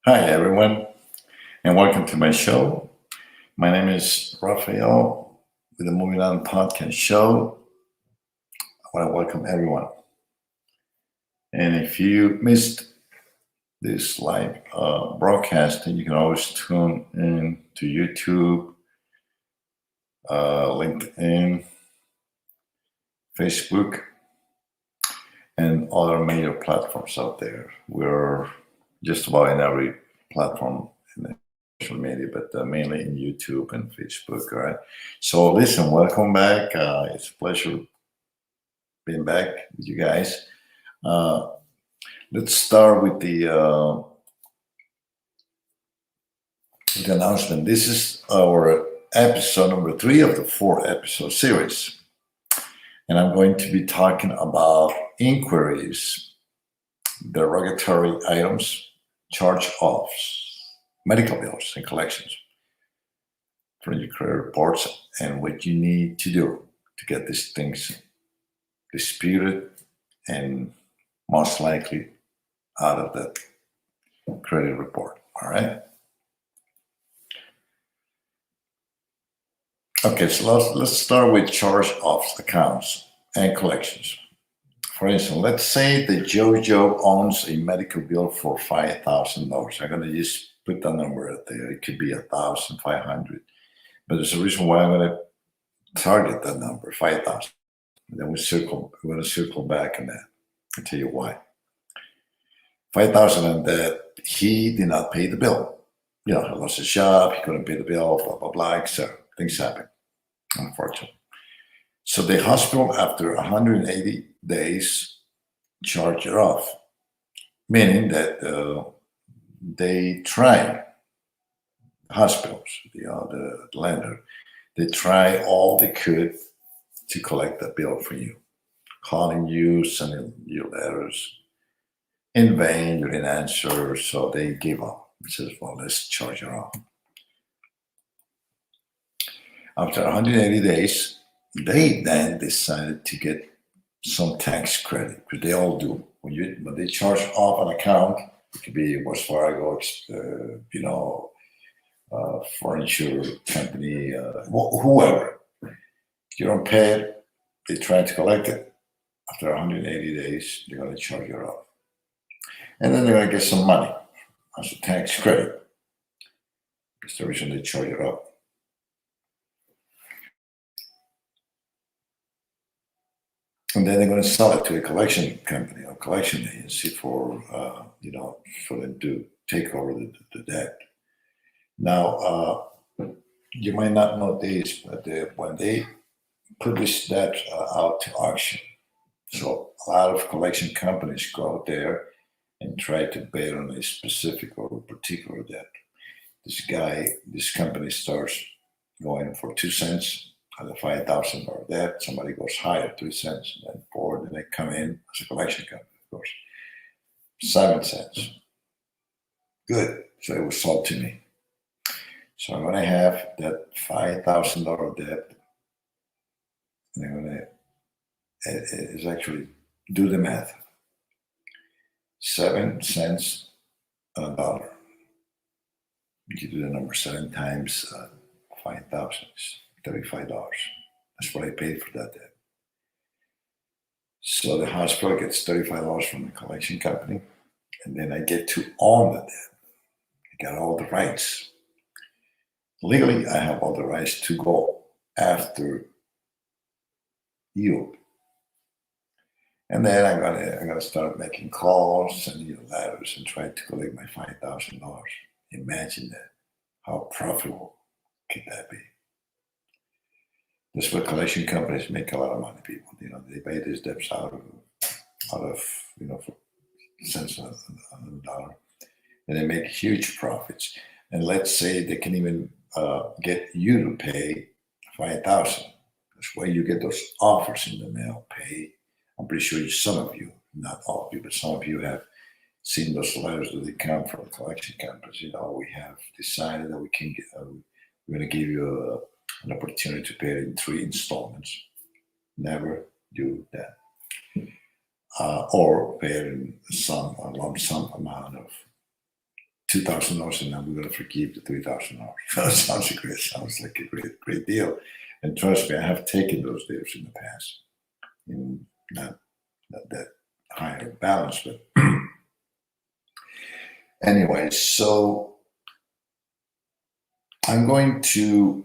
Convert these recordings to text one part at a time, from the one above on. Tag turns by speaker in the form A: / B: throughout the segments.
A: Hi, everyone, and welcome to my show. My name is Rafael with the Moving On Podcast Show. I want to welcome everyone. And if you missed this live broadcast, then you can always tune in to YouTube, LinkedIn, Facebook, and other major platforms out there. We're just about in every platform in the social media, but mainly in YouTube and Facebook. All right. So listen, welcome back. It's a pleasure being back with you guys. Uh, let's start with the announcement. This is our episode number 3 of the 4 episode series, and I'm going to be talking about inquiries, derogatory items, charge-offs, medical bills, and collections from your credit reports, and what you need to do to get these things disputed and most likely out of that credit report. All right. Okay, so let's start with charge-offs accounts and collections. For instance, let's say that Jojo owns a medical bill for $5,000. I'm going to just put that number out there. It could be 1,500, but there's a reason why I'm going to target that number, 5,000. And then we're going to circle back on that. I'll tell you why. 5,000, and that he did not pay the bill. He lost his job, he couldn't pay the bill, blah, blah, blah, etc. Things happen, unfortunately. So the hospital, after 180 days, charge it off, meaning that they try, hospitals, the lender, they try all they could to collect that bill for you, calling you, sending you letters. In vain, you didn't answer, so they give up. It says, well, let's charge it off. After 180 days, they then decided to get some tax credit, because they all do. When they charge off an account, it could be Wells Fargo, furniture company, whoever. If you don't pay it, they try to collect it. After 180 days, they're going to charge it off. And then they're going to get some money as a tax credit. That's the reason they charge it off. And then they're going to sell it to a collection company or collection agency for them to take over the debt. Now, you might not know this, but when they put this debt out to auction, so a lot of collection companies go out there and try to bet on a specific or particular debt. This company starts going for 2 cents on the $5,000 debt. Somebody goes higher, 3 cents, and then 4. Then they come in as a collection company, of course, 7 cents. Good. So it was sold to me. So I'm going to have that $5,000 debt. And I'm going to actually do the math. 7 cents on a dollar. You do the number 7 times 5,000 is $35. That's what I paid for that debt. So the hospital gets $35 from the collection company, and then I get to own the debt. I got all the rights. Legally, I have all the rights to go after you. And then I'm gonna start making calls, sending you letters, and try to collect my $5,000. Imagine that. How profitable could that be? That's what collection companies make a lot of money. People, they pay these debts out of for cents on the dollar, and they make huge profits. And let's say they can even get you to pay 5,000. That's why you get those offers in the mail. Pay. I'm pretty sure some of you, not all of you, but some of you have seen those letters that they come from collection companies. We have decided that we can get. We're going to give you an opportunity to pay it in 3 installments. Never do that. Or pay it in a lump sum amount of $2,000, and now we're going to forgive the $3,000. Sounds like a great deal. And trust me, I have taken those deals in the past. Not that higher balance, but anyway, so I'm going to,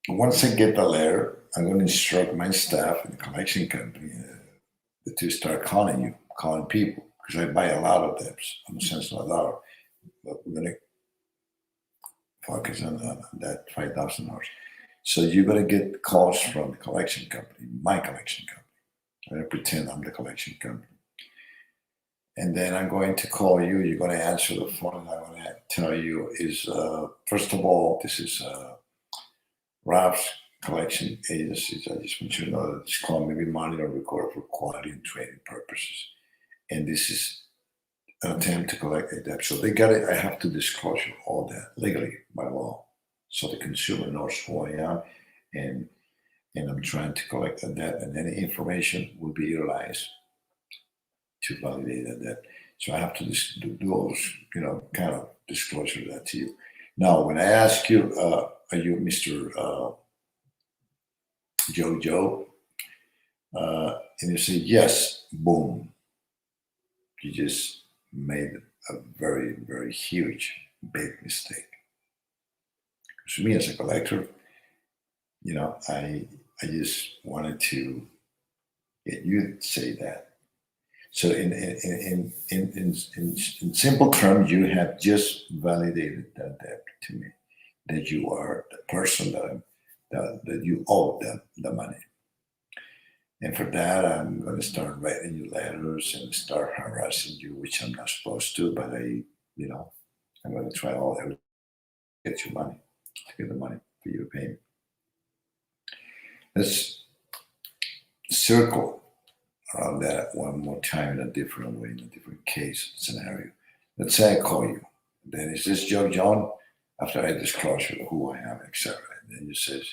A: once I get the letter, I'm going to instruct my staff in the collection company to start calling people, because I buy a lot of them on the cents on the dollar. But we're going to focus on that $5,000. So you're going to get calls from the collection company, my collection company. I'm going to pretend I'm the collection company. And then I'm going to call you. You're going to answer the phone, and I'm going to tell you is, first of all, this is Ralph's collection agencies. I just want you to know that this call may be monitored or recorded for quality and training purposes. And this is an attempt to collect a debt. So they got it. I have to disclose all that legally by law, so the consumer knows who I am, and I'm trying to collect a debt, and any information will be utilized to validate that debt. So I have to do all those, kind of disclosure of that to you. Now, when I ask you, are you Mr. Joe? And you say yes, boom. You just made a very, very huge, big mistake. For me as a collector, I just wanted to get you to say that. So in simple terms, you have just validated that debt to me, that you are the person that you owe them the money. And for that, I'm going to start writing you letters and start harassing you, which I'm not supposed to, but I'm going to try all that to get you money, to get the money for you to pay me. Let's circle around that one more time in a different way, in a different case scenario. Let's say I call you. Then is this Joe John? After I disclose who I am, etc. And then you says,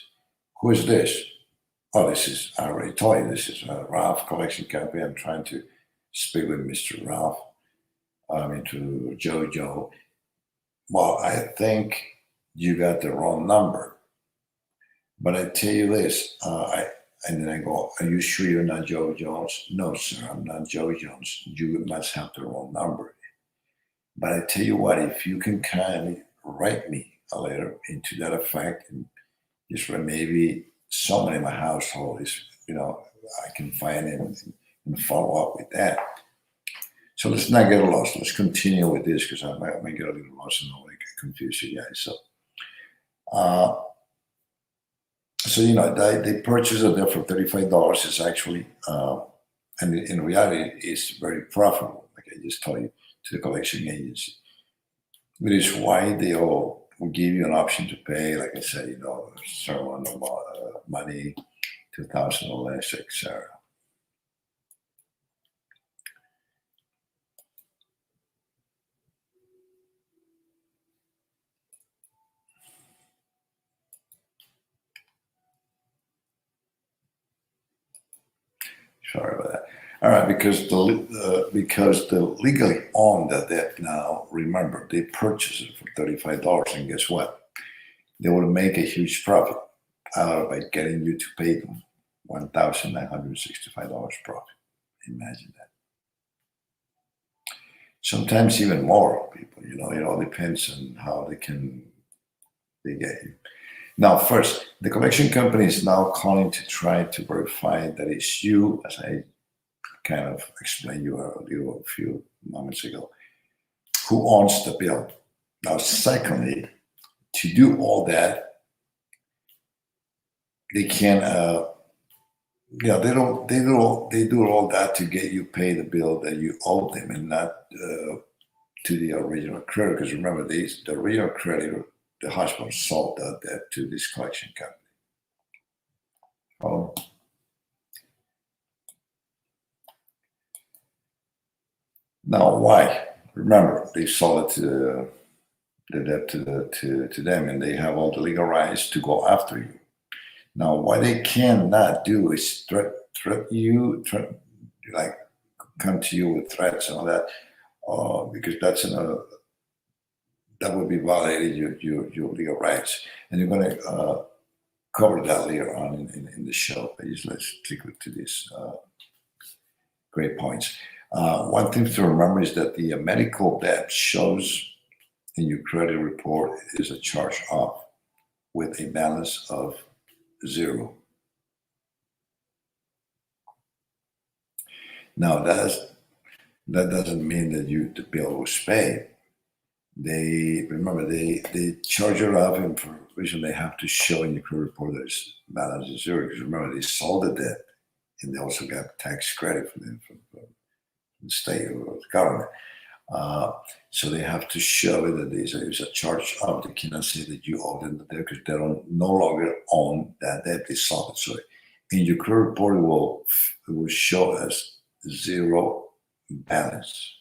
A: who is this? Oh, I already told you, this is Ralph Collection Company. I'm trying to speak with Mr. Ralph. To Joe. Well, I think you got the wrong number. But I tell you this, and then I go, are you sure you're not Joe Jones? No, sir, I'm not Joe Jones. You must have the wrong number. But I tell you what, if you can kindly write me a letter into that effect, and just where maybe someone in my household is, I can find it and follow up with that. So let's not get lost. Let's continue with this, because I might get a little lost and I get confused you guys. So, they purchased it there for $35. It's actually, and in reality, it's very profitable, like I just told you, to the collection agency. Which is why they all will give you an option to pay, like I said, a certain amount of money, $2,000 or less, etc. Sorry about that. All right, because the legally owned that debt now, remember, they purchased it for $35, and guess what? They will make a huge profit out by getting you to pay them $1,965 profit. Imagine that. Sometimes even more, people. It all depends on how they get you. Now, first, the collection company is now calling to try to verify that it's you, as I kind of explained you a few moments ago, who owns the bill. Now, secondly, to do all that, they can, they do all that to get you pay the bill that you owe them, and not to the original creditor. Because remember, the original creditor, the hospital, sold that to this collection company. Oh. Now, why? Remember, they sold it to the debt to them, and they have all the legal rights to go after you. Now, what they cannot do is threat you, come to you with threats and all that, because that's that would be violating your legal rights. And you're going to cover that later on in the show. But just let's stick to these great points. One thing to remember is that the medical debt shows in your credit report is a charge off with a balance of 0. Now that doesn't mean that the bill was paid. They charge it off, and for a reason they have to show in your credit report that it's balance is 0. Because remember, they sold the debt, and they also got tax credit from the state or the government. So they have to show that there's a charge off. They cannot say that you owe them the debt because they don't no longer own that debt. They sold it. So in your credit report, it will show as 0 balance.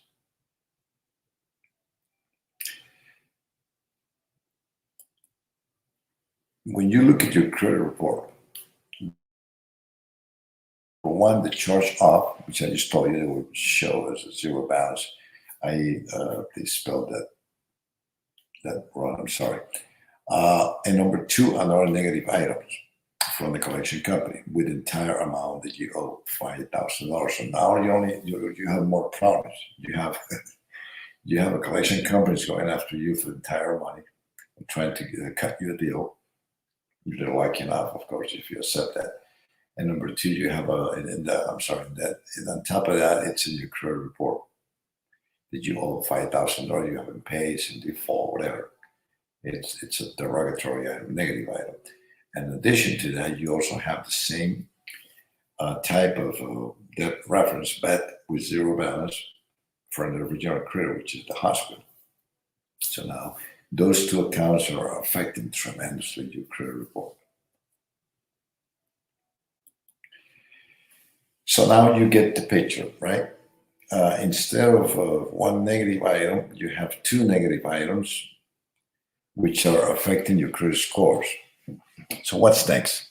A: When you look at your credit report, for one, the charge off, which I just told you, it will show as a 0 balance. They spelled that wrong. I'm sorry. And number 2, another negative items from the collection company with the entire amount that you owe, $5,000. So now you have more problems. You have a collection company going after you for the entire money, trying to cut you a deal. You're lucky enough, of course, if you accept that. And number 2, you have and on top of that, it's in your credit report that you owe $5,000, you haven't paid, it's in default, whatever. It's a derogatory item, negative item. And in addition to that, you also have the same type of debt reference, but with 0 balance from the original credit, which is the hospital. So now those 2 accounts are affecting tremendously your credit report. So now you get the picture, right? Instead of 1 negative item, you have 2 negative items, which are affecting your credit scores. So what's next?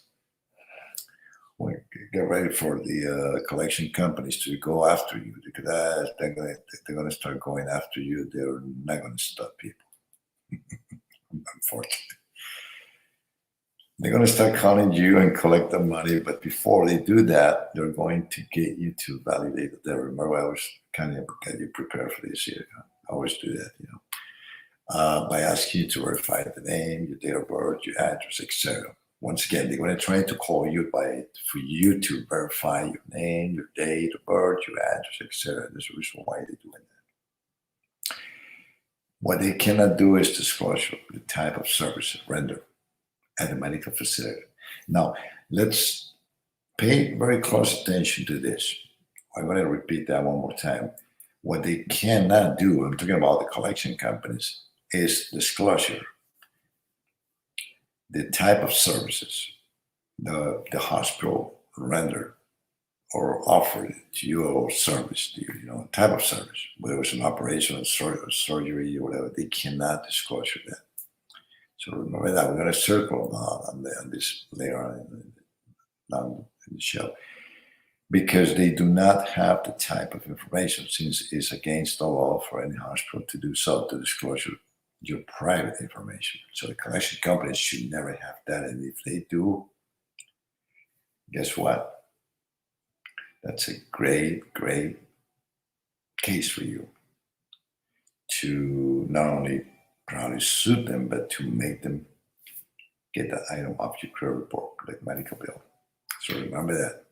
A: Well, get ready for the collection companies to go after you, because they're going to start going after you. They're not going to stop people, unfortunately. They're going to start calling you and collect the money, but before they do that, they're going to get you to validate the debt. Remember, I was kind of get you prepared for this here. I always do that, by asking you to verify the name, your date of birth, your address, etc. Once again, they're going to try to call you for you to verify your name, your date of birth, your address, etc. There's a reason why they're doing that. What they cannot do is disclose the type of service rendered at a medical facility. Now, let's pay very close attention to this. I'm going to repeat that one more time. What they cannot do, I'm talking about the collection companies, is disclosure the type of services the hospital rendered or offered to you, or service to you, type of service, whether it was an operation or surgery or whatever. They cannot disclose that. So remember that. We're going to circle on this later on in the show, because they do not have the type of information, since it's against the law for any hospital to do so, to disclose your private information. So the collection companies should never have that. And if they do, guess what? That's a great, great case for you to not only probably sue them, but to make them get that item off your credit report, like medical bill. So remember that.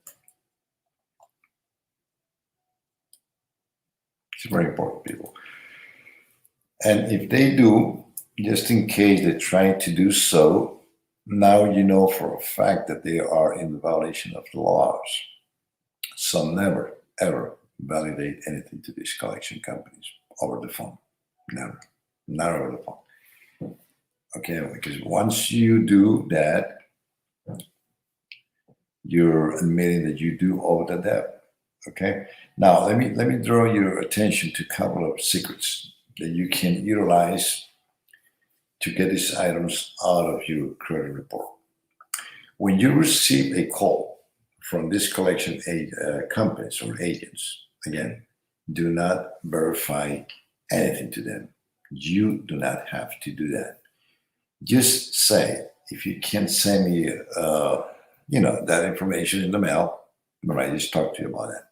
A: It's very important, people. And if they do, just in case they're trying to do so, now you know for a fact that they are in violation of the laws. So never, ever validate anything to these collection companies over the phone. Never. Not over the phone. Okay, because once you do that, you're admitting that you do owe the debt. Okay. Now let me draw your attention to a couple of secrets that you can utilize to get these items out of your credit report. When you receive a call from these collection companies or agents, again, do not verify anything to them. You do not have to do that. Just say, if you can send me, that information in the mail, when I just talked to you about that,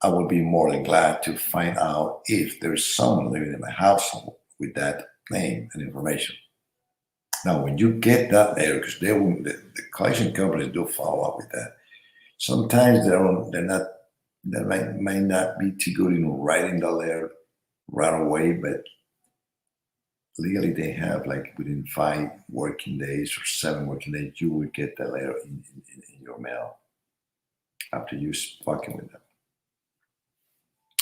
A: I would be more than glad to find out if there's someone living in my household with that name and information. Now, when you get that letter, because the collection companies do follow up with that. Sometimes they're not, they might not be too good in writing the letter right away, but legally they have like within 5 working days or 7 working days, you will get the letter in your mail after you spoken with them.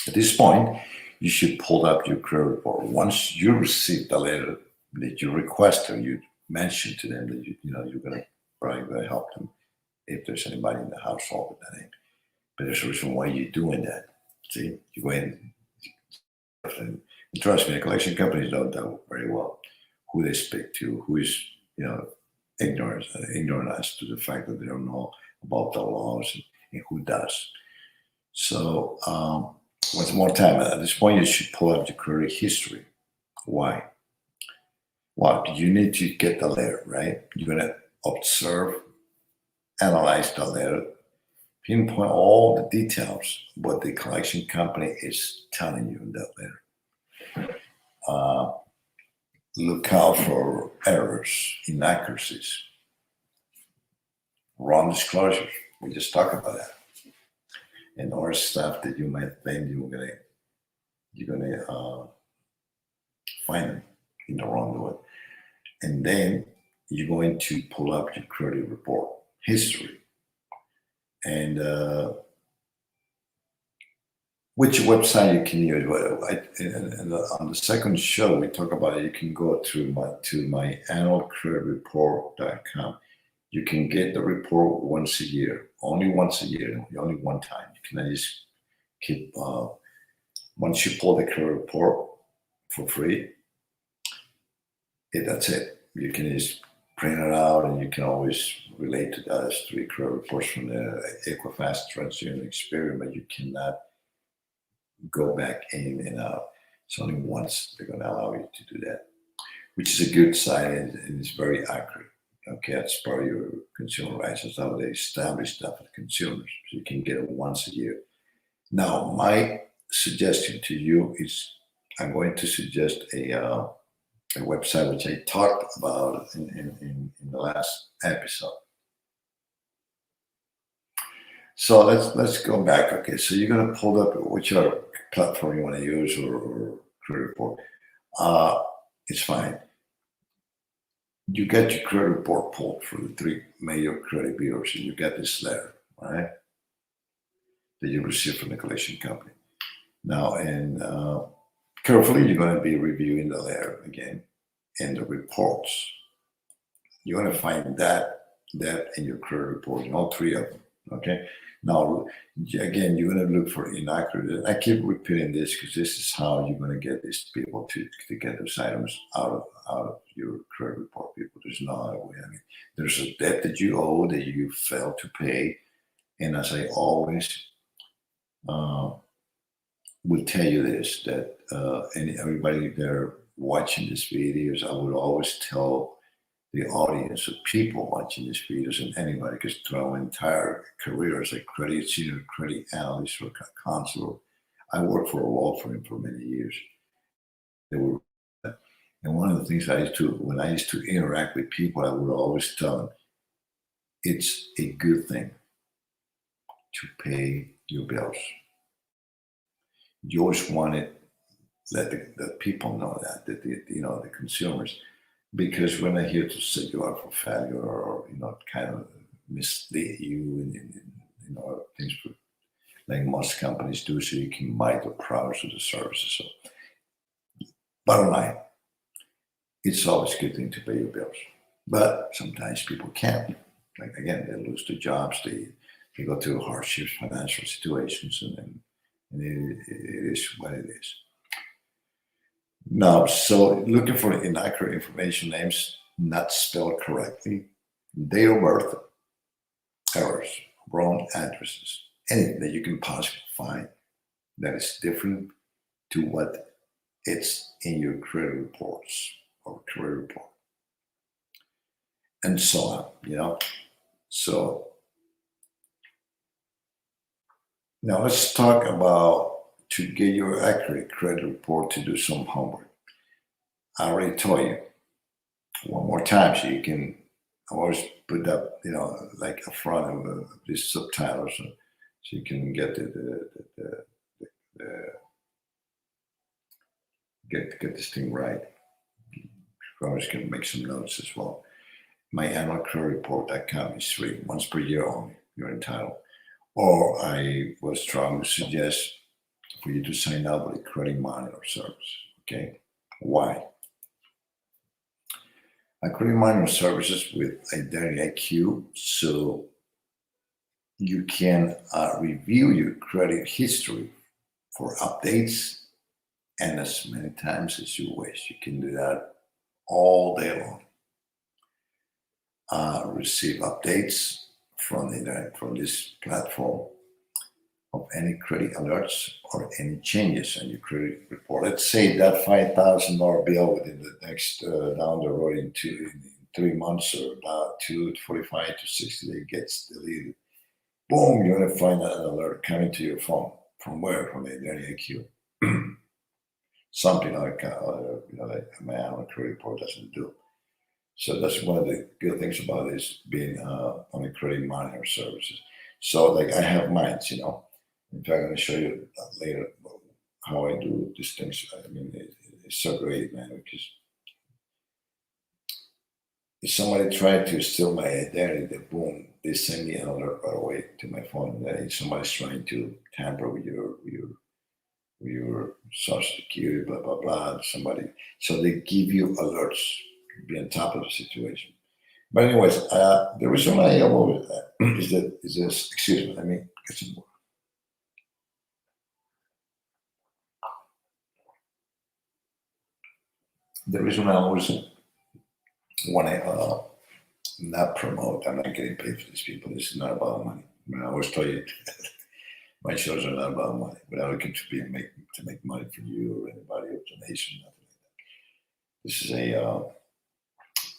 A: At this point, you should pull up your credit report. Once you receive the letter that you request, or you mention to them that you're gonna probably gonna help them if there's anybody in the household with that name. But there's a reason why you're doing that. See, you go in and trust me, the collection companies don't know very well who they speak to, who is ignorant as to the fact that they don't know about the laws and who does. So once more time, at this point, you should pull up your credit history. Why? Well, you need to get the letter, right? You're gonna observe, analyze the letter, pinpoint all the details what the collection company is telling you in that letter. Look out for errors, inaccuracies, wrong disclosures. We just talked about that, and other stuff that you might think you're gonna find in the wrongdoing, and then you're going to pull up your credit report history. And which website you can use? On the second show, we talk about it. You can go to my annualcreditreport.com. You can get the report once a year, only once a year, only one time. You can just keep. Once you pull the credit report for free, that's it. You can just print it out, and you can always relate to that as 3 credit reports from the Equifax, TransUnion, Experian, but you cannot go back in and out. It's only once they're going to allow you to do that, which is a good sign, and it's very accurate. Okay, that's part of your consumer rights. That's how they establish that for the consumers. So you can get it once a year. Now, my suggestion to you is I'm going to suggest a website which I talked about in the last episode. So let's go back. Okay, so you're gonna pull up whichever platform you want to use or credit report. It's fine. You get your credit report pulled for the 3 major credit bureaus, and you get this letter, right? That you receive from the collection company. Now, and carefully, you're going to be reviewing the letter again and the reports. You're going to find that in your credit report, in all 3 of them. Okay. Now, again, you're going to look for inaccurate. I keep repeating this because this is how you're going to get these people to get those items out of your credit report. People, there's no other way. I mean, there's a debt that you owe that you failed to pay, and as I always will tell you this, that and everybody there watching these videos, I would always tell the audience of people watching these videos, and anybody, because throughout my entire career as a senior credit analyst or counselor, I worked for a law firm for many years. And one of the things when I used to interact with people, I would always tell them, it's a good thing to pay your bills. You always want to let the people know that the consumers, because we're not here to set you up for failure or kind of mislead you and things like most companies do, so you can buy the products or the services. So, bottom line, it's always a good thing to pay your bills, but sometimes people can't. Like again, they lose their jobs, they go through hardships, financial situations, and it is what it is. Now, so looking for inaccurate information, names not spelled correctly, date of birth, errors, wrong addresses, anything that you can possibly find that is different to what it's in your credit reports or credit report, and so on. So now let's talk about to get your accurate credit report to do some homework. I already told you one more time so you can always put up, like a front of these subtitles so you can get the get this thing right. You always can make some notes as well. My annual credit report.com is free, once per year only. You're entitled. Or I was trying to suggest for you to sign up with a credit monitor service. Okay, why? A credit monitor services with Identity IQ, so you can review your credit history for updates, and as many times as you wish. You can do that all day long. Receive updates from this platform of any credit alerts or any changes in your credit report. Let's say that $5,000 bill within the next down the road in 3 months or about 45 to 60 days gets deleted. Boom, you're going to find an alert coming to your phone. From where? From the Identity IQ. Something like like my annual credit report doesn't do. So that's one of the good things about this being on a credit monitor services. So like I have mine. In fact, I'm going to show you later how I do these things. I mean, it's so great, man, because if somebody tried to steal my identity, then boom, they send me an alert right away to my phone that somebody's trying to tamper with your social security, blah blah blah. Somebody, so they give you alerts to be on top of the situation. But anyways, the reason I avoid that is this. Excuse me. Let me get some more. The reason I always want to not promote, I'm not getting paid for these people. This is not about money. I mean, I always tell you, my shows are not about money. We're not looking to make money for you or anybody or donation, nothing like that. This is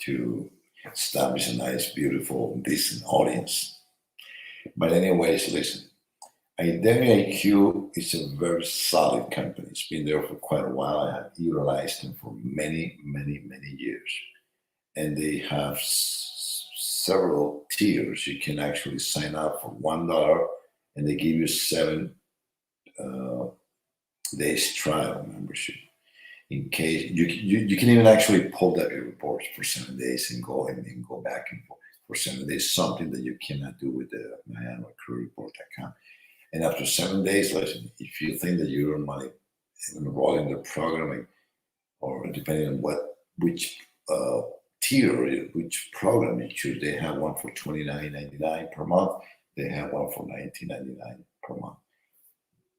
A: to establish a nice, beautiful, decent audience. But anyways, listen. Identity IQ is a very solid company. It's been there for quite a while. I have utilized them for many, many, many years. And they have several tiers. You can actually sign up for $1 and they give you 7 days trial membership. In case you can even actually pull that your reports for 7 days and go back and forth for 7 days, something that you cannot do with the annual credit report.com. And after 7 days, listen, if you think that you don't want to enroll in the programming, or depending on which tier or which program you choose, they have one for $29.99 per month. They have one for $19.99 per month.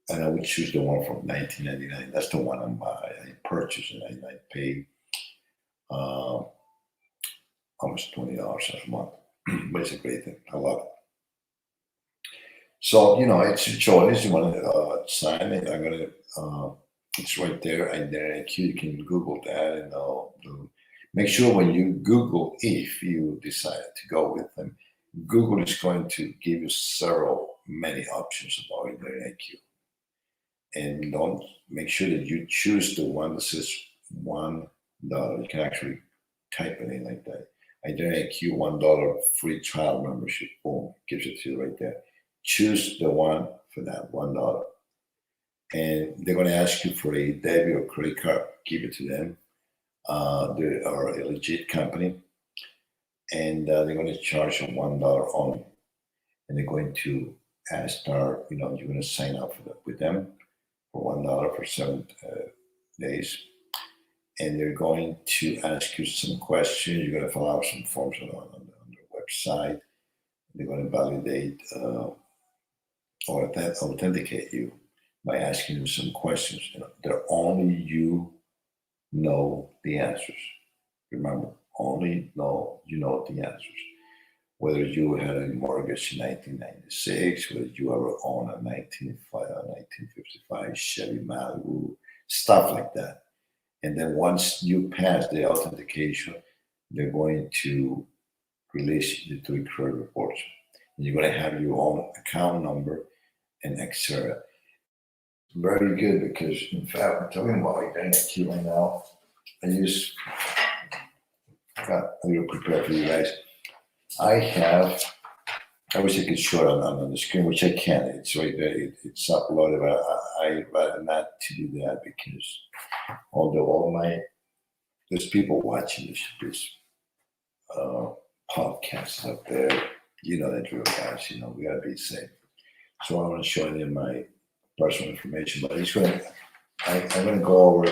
A: And I would choose the one from $19.99. That's the one I purchased, and I pay almost $20 a month. But it's a great thing. I love it. So, it's your choice. You want to sign it. It's right there. Identity. You can Google that, and make sure when you Google, if you decide to go with them, Google is going to give you many options about Identity IQ. And don't make sure that you choose the one that says $1. You can actually type it in like that. Identity IQ $1 free trial membership. Boom, gives it to you right there. Choose the one for that $1. And they're going to ask you for a debit or credit card. Give it to them. They are a legit company. And they're going to charge you $1 only. And they're going to you're going to sign up with them for $1 for 7 days. And they're going to ask you some questions. You're going to fill out some forms on their website. They're going to validate or authenticate you by asking you some questions. That only you know the answers. Remember, only you know the answers. Whether you had a mortgage in 1996, whether you ever owned a 1955 Chevy Malibu, stuff like that. And then once you pass the authentication, they're going to release the 3 credit reports. And you're going to have your own account number and etc. Very good, because in fact, I'm talking about identity right now. I just got a little prepared for you guys. I wish I could show it on the screen, which I can. It's right there. It's uploaded, but I rather not to do that, because although there's people watching this podcast up there, you know that drill, guys. You know, we gotta be safe. So I want to show you my personal information, but I'm gonna go over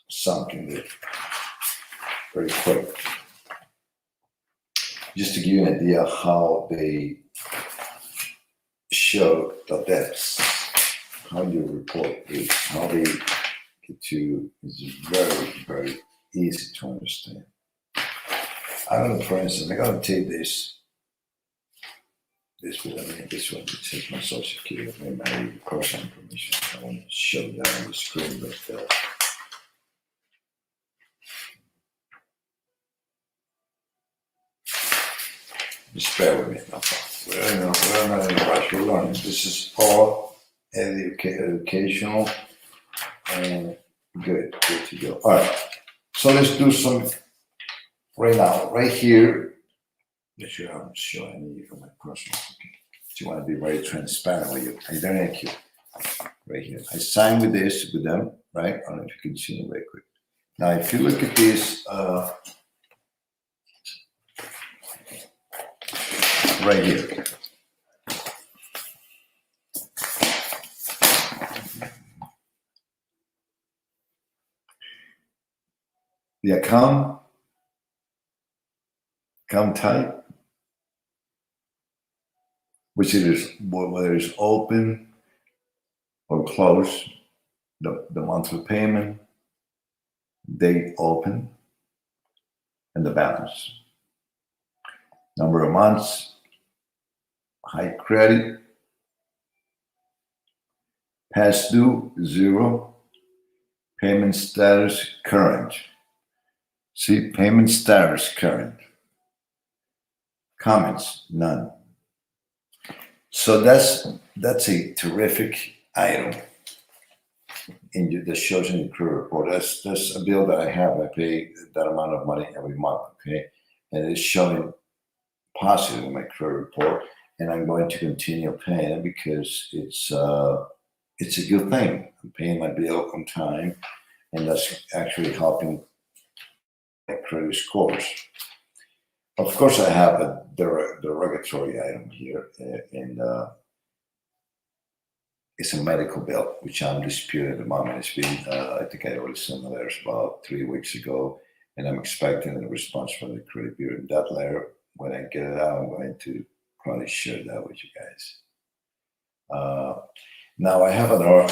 A: something that very quick, just to give you an idea how they show the debts, how you report this, how they get to. It's very, very easy to understand. I'm gonna, for instance, I'm gonna take this with me. This one to take my social security, my personal information. I want to show that on the screen, but just bear with me. No problem. We're not in a rush. We're learning. This is all educational and good to go. All right. So let's do some right now. Right here, make sure I'm showing you my personal. You want to be very transparent with you. Identity right here. I signed with this with them, right? I don't know if you can see it very quick. Now, if you look at this right here. The account type, which it is, whether it's open or closed, the monthly payment, date open, and the balance. Number of months, high credit, past due, 0, payment status, current. See, payment status, current. Comments, none. So that's a terrific item in the shows in the credit report. That's a bill that I have. I pay that amount of money every month, okay? And it's showing positive in my credit report, and I'm going to continue paying it because it's a good thing. I'm paying my bill on time, and that's actually helping my credit scores. Of course, I have a derogatory item here, and it's a medical bill, which I'm disputing at the moment. It's been, I think I already sent the letters about 3 weeks ago, and I'm expecting a response from the credit bureau. And that letter, when I get it out, I'm going to probably share that with you guys. Now I have another,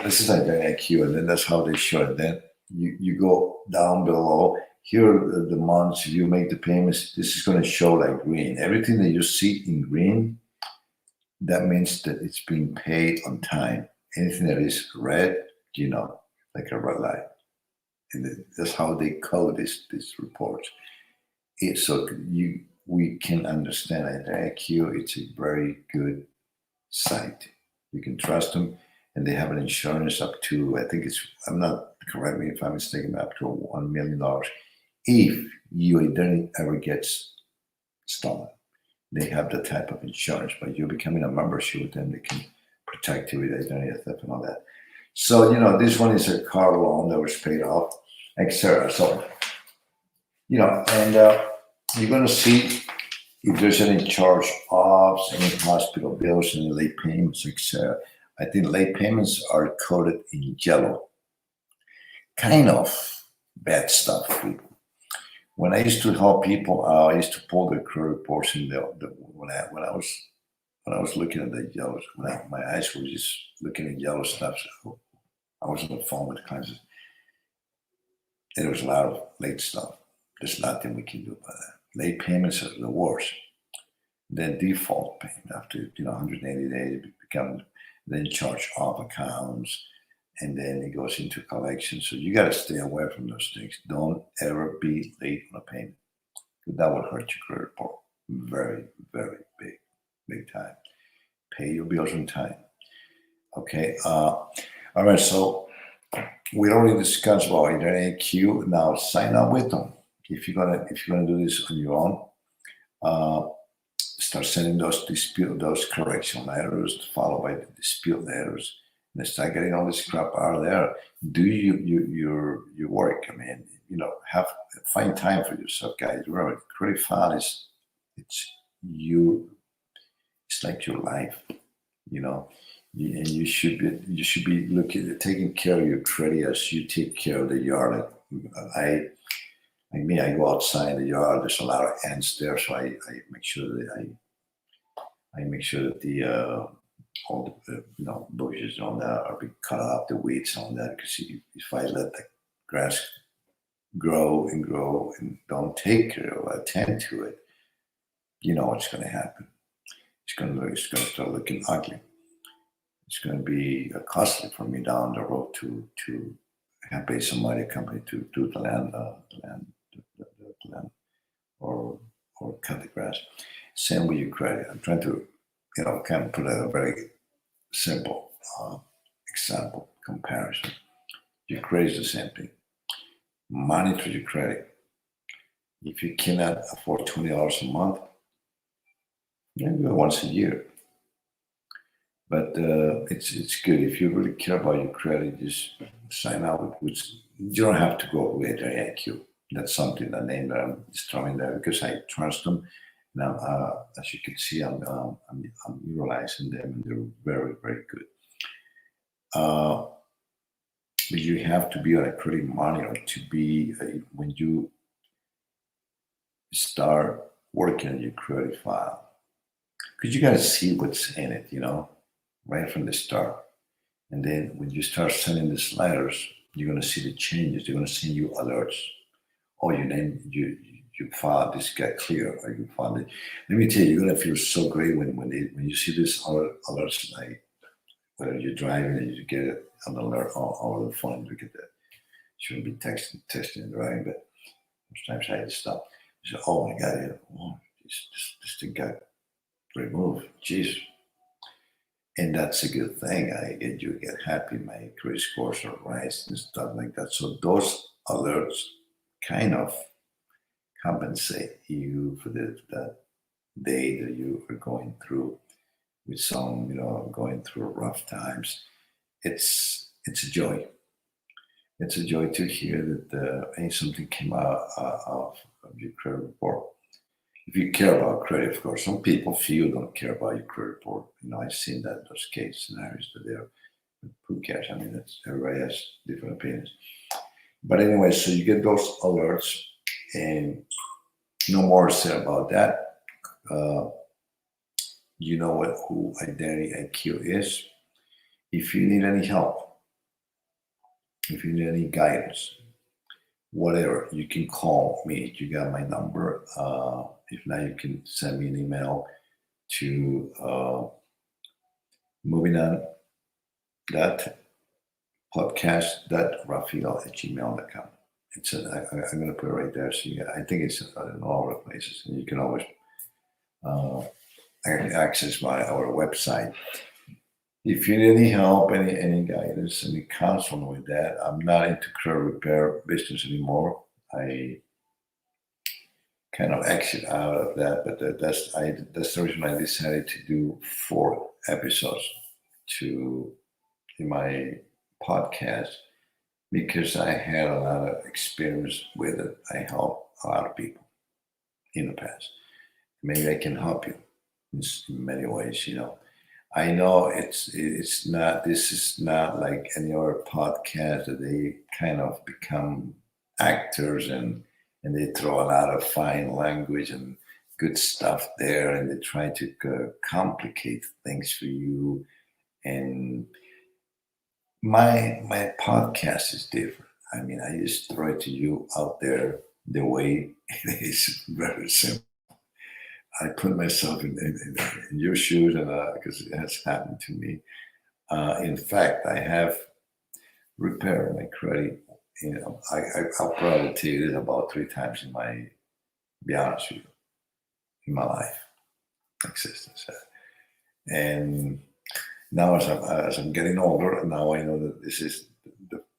A: this is IQ, and then that's how they show it. Then you go down below. Here are the months you make the payments. This is going to show like green. Everything that you see in green, that means that it's being paid on time. Anything that is red, like a red light. And that's how they code this report. So we can understand that IQ, it's a very good site. You can trust them, and they have an insurance up to, I think I'm not, correct me if I'm mistaken, up to $1 million. If your identity ever gets stolen, they have the type of insurance, but you're becoming a membership with them, they can protect you with identity theft and all that. So, this one is a car loan that was paid off, etc. So, and you're going to see if there's any charge-offs, any hospital bills, any late payments, etc. I think late payments are coded in yellow. Kind of bad stuff. When I used to help people, I used to pull the credit reports in when I was looking at the yellows, my eyes were just looking at yellow stuff. So I was on the phone with clients, and there was a lot of late stuff. There's nothing we can do about that. Late payments are the worst. Then default payment after 180 days become then charge off accounts, and then it goes into collection. So you got to stay away from those things. Don't ever be late on a payment. That would hurt your credit report very, very big time. Pay your bills on time. Okay. All right. So we already discussed about Internet IQ. Now sign up with them. If you're gonna do this on your own, start sending those correction letters followed by the dispute letters, and start getting all this crap out of there. Do your work. I mean, find time for yourself, guys. Remember, credit file it's you. It's like your life, and you should be looking taking care of your credit as you take care of the yard. I go outside the yard. There's a lot of ants there, so I make sure that I make sure that the all the bushes on that are being cut off, the weeds on that. Because if I let the grass grow and grow and don't take care or attend to it, you know what's going to happen. It's going to start looking ugly. It's going to be costly for me down the road to pay somebody, a company to do the land, or cut the grass. Same with your credit. I'm trying to, kind of put a very simple example comparison. Your credit is the same thing. Monitor your credit. If you cannot afford $20 a month, maybe once a year. But it's good if you really care about your credit. Just sign up with. You don't have to go with IQ. That's something, the name that I'm just throwing there because I trust them. Now, as you can see, I'm utilizing them, and they're very, very good. But you have to be on a credit monitor to be when you start working on your credit file, because you got to see what's in it, right from the start. And then when you start sending these letters, you're going to see the changes. They're going to send you alerts. Oh, your name, you filed this got clear, or you filed it. Let me tell you, you're going to feel so great when you see this alerts, like whether you're driving and you get an alert over the phone. Look at that. Shouldn't be texting and driving, but sometimes I had to stop. You say, oh my God, this thing got removed. Jeez. And that's a good thing. You get happy. My credit scores are rise and stuff like that. So those alerts kind of compensate you for that day that you are going through with some, going through rough times. It's a joy. It's a joy to hear that something came out of your credit report. If you care about credit, of course, some people feel don't care about your credit report. I've seen those case scenarios that they're who cares. I mean, everybody has different opinions. But anyway, so you get those alerts, and no more said about that. You know who Identity IQ is. If you need any help, if you need any guidance, whatever, you can call me. You got my number. If not, you can send me an email to moving on that podcast.rafael@gmail.com. I'm going to put it right there. So I think it's in all the places, and you can always access our website. If you need any help, any guidance, any counseling with that, I'm not into credit repair business anymore. I kind of exit out of that, but that's the reason I decided to do 4 episodes in my podcast, because I had a lot of experience with it. I helped a lot of people in the past. Maybe I can help you in many ways. I know it's not. This is not like any other podcast that they kind of become actors and they throw a lot of fine language and good stuff there, and they try to complicate things for you. And my podcast is different. I mean, I just throw it to you out there the way it is, very simple. I put myself in your shoes, and because it has happened to me. In fact, I have repair my credit. I'll probably tell you this about 3 times be honest with you, in my life existence. And now as I'm getting older, now I know that this is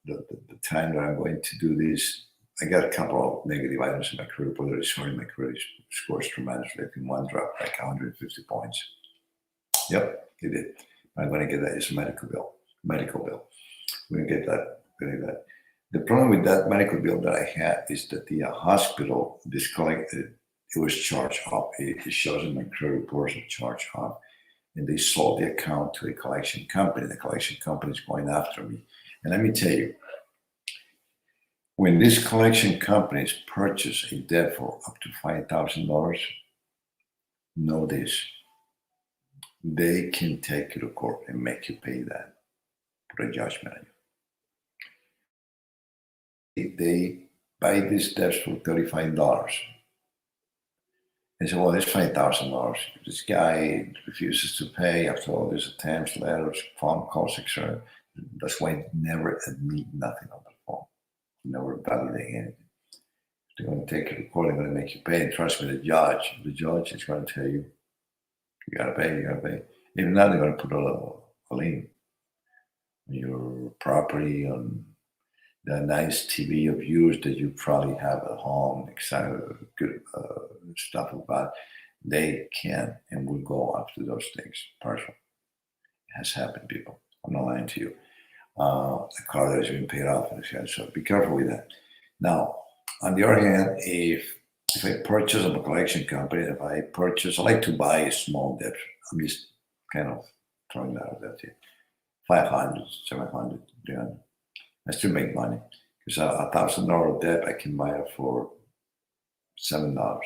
A: the time that I'm going to do this. I got a couple of negative items in my credit report that is hurting my credit scores tremendously. I think one dropped like 150 points. Yep, it did. I'm going to get that. It's a medical bill. Medical bill. We're going to get that. The problem with that medical bill that I had is that the hospital disconnected. It was charged up. It shows in my credit reports it charged up, and they sold the account to a collection company. The collection company is going after me. And let me tell you, when these collection companies purchase a debt for up to $5,000, know this: they can take you to court and make you pay that, put a judgment on you. They buy these debts for $35. They say, well, it's $5,000. This guy refuses to pay after all these attempts, letters, phone calls, etc. That's why they never admit nothing on the phone. Never validate anything. They're going to take you to court, they're going to make you pay. And trust me, the judge is going to tell you, you got to pay, you got to pay. If not, they're going to put a lien on your property, on the nice TV of yours that you probably have at home, excited, good stuff about. They can and will go after those things. Personally, it has happened, people. I'm not lying to you. A car that has been paid off, so be careful with that. Now, on the other hand, if I purchase a collection company, I like to buy a small debt. I'm just kind of throwing that out there to you. 500, 700, 300. I still make money because $1,000 debt I can buy it for $7. I'm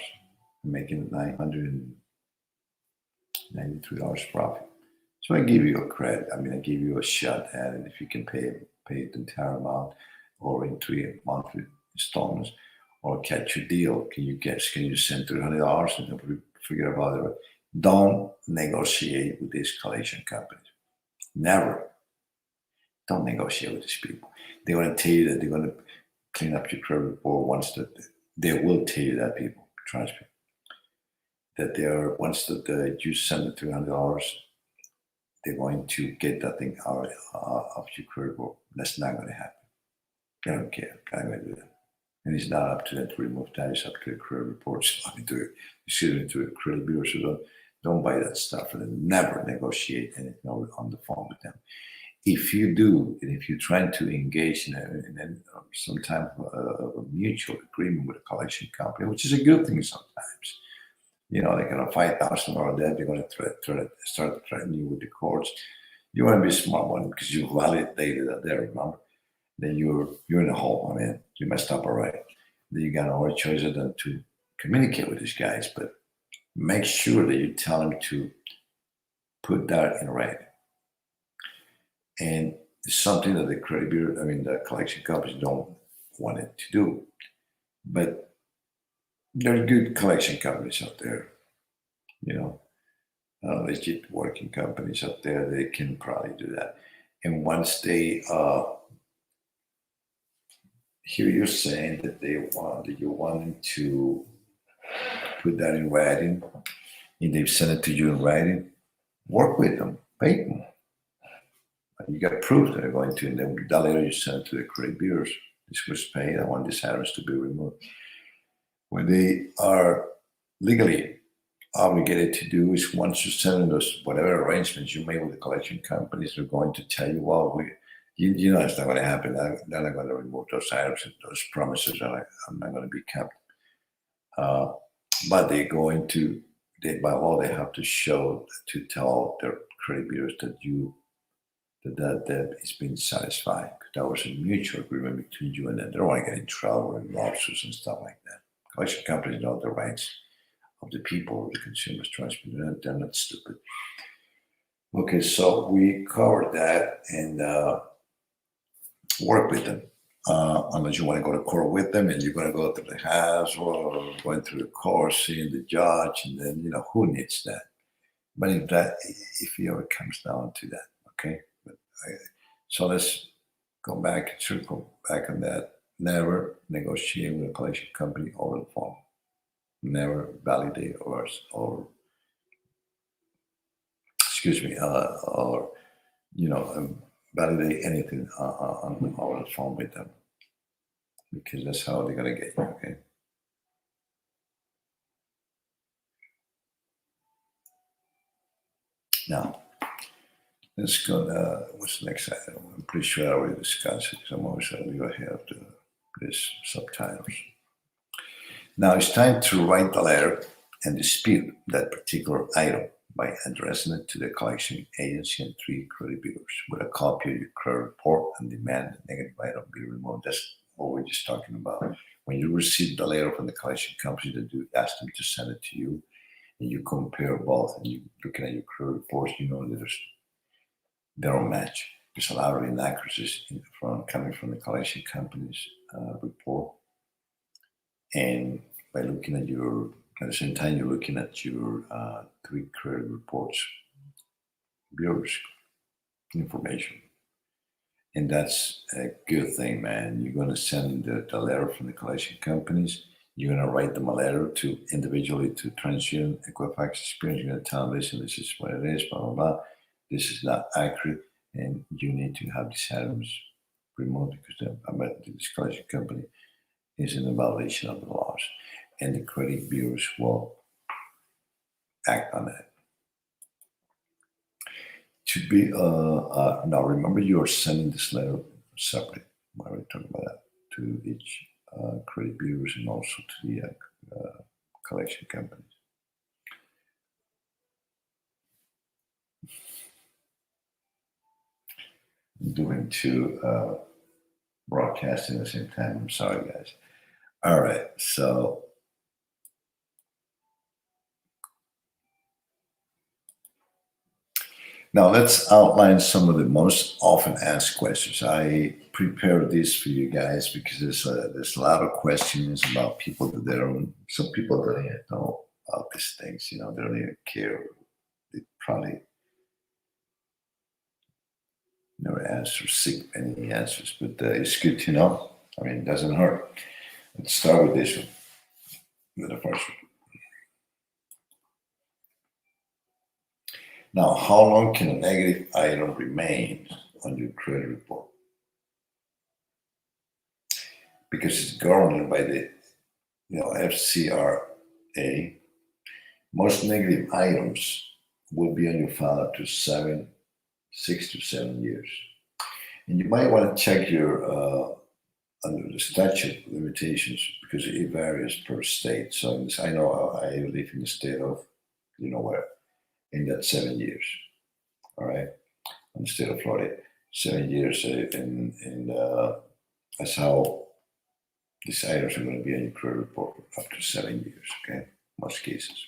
A: making $993 profit. So I give you a credit. I mean, I give you a shot at it. If you can pay the entire amount, or in 3 monthly installments, or catch a deal. Can you send $300 and then forget about it? Don't negotiate with these collection companies. Never. Don't negotiate with these people. They're going to tell you that they're going to clean up your credit report once that they will tell you that, people. Trust me. That they are, once that you send the $300, they're going to get that thing out of your credit report. That's not going to happen. They don't care. I'm going to do that. And it's not up to them to remove that. It's up to the credit reports. I mean, to the credit bureau. So don't buy that stuff, and never negotiate anything on the phone with them. If you do, and if you're trying to engage in some type of a mutual agreement with a collection company, which is a good thing sometimes, they're going to $5,000 debt. They're going to start threatening you with the courts. You want to be smart one because you validated that there, remember? Then you're in a hole. I mean, you messed up already. Then you got no other choice than to communicate with these guys, but make sure that you tell them to put that in writing. And it's something that the credit bureau, the collection companies don't want it to do. But there are good collection companies out there, legit working companies out there. They can probably do that. And once they hear you saying that you want them to put that in writing, and they've sent it to you in writing, work with them, pay them. You got proof that they're going to, and then that later you send it to the credit bureaus. This was paid. I want these items to be removed. What they are legally obligated to do is, once you send those whatever arrangements you made with the collection companies, they're going to tell you, well, it's not going to happen. They're not going to remove those items. Those promises are not going to be kept. But they're going to, by law, they have to tell their credit bureaus that debt is being satisfied. That was a mutual agreement between you and them. They don't want to get in trouble with lawsuits and stuff like that. Collection companies know the rights of the people, of the consumers. Trust me, they're not stupid. Okay, so we covered that, and work with them. Unless you want to go to court with them, and you're going to go to the house or going through the court, seeing the judge, and then, who needs that? But if it ever comes down to that, okay? So let's go back and circle back on that. Never negotiate with a collection company over the phone. Never validate or excuse me, or validate anything on over the phone with them, because that's how they're gonna get you. Okay. Now let's go. What's the next item? I'm pretty sure I already discussed it because I'm always a little ahead of these subtitles. Now it's time to write the letter and dispute that particular item by addressing it to the collection agency and 3 credit bureaus with a copy of your credit report and demand the negative item be removed. That's what we're just talking about. When you receive the letter from the collection company, they do ask them to send it to you, and you compare both, and you looking at your credit reports, you know that they don't match. There's a lot of inaccuracies coming from the collection company's report, and by looking at at the same time you're looking at your 3 credit reports bureaus information, and that's a good thing, man. You're going to send the letter from the collection companies. You're going to write them a letter to individually to TransUnion, Equifax, Experience. You're going to tell them, listen, this is what it is, blah blah blah. This is not accurate, and you need to have these items removed because this collection company is in a violation of the laws, and the credit bureaus will act on that. To be now, remember, you are sending this letter separately. I already talked about that to each credit bureaus and also to the collection companies. I'm doing 2 broadcasting at the same time. I'm sorry, guys. All right, so now let's outline some of the most often asked questions. I prepared this for you guys because there's a lot of questions about people that they don't. Some people don't even know about these things. They don't even care. They probably never seek any answers, but it's good to know. I mean, it doesn't hurt. Let's start with this one. With the first one. Now, how long can a negative item remain on your credit report? Because it's governed by the FCRA, most negative items will be on your file up to 6 to 7 years. And you might want to check your under the statute limitations because it varies per state. So I know I live in the state of where, in that 7 years. All right, in the state of Florida, 7 years, and that's how these items are going to be on your credit report up to 7 years. Okay, most cases.